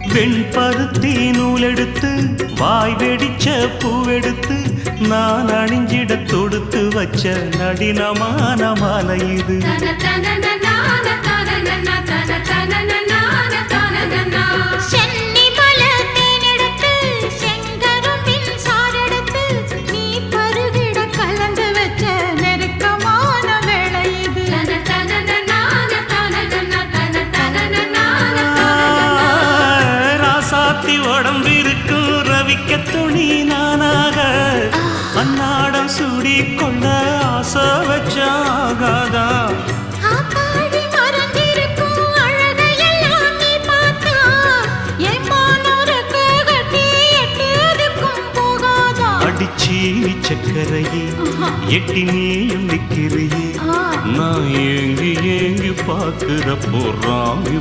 வெண்பருத்தி நூலெடுத்து வாய் வெடிச்ச பூவெடுத்து நான் அணிஞ்சிட தொடுத்து வச்ச நடினமான மாலை இது. உடம்பிருக்கும் ரவிக்க துணி நானாக அன்னாடம் சூடி கொள்ள ஆசை வச்சாகாதா. அடிச்சி சக்கரையே எட்டி நீயும் நிக்கிறியே நான் ஏங்கி ஏங்கி பார்க்கிற போறாங்க.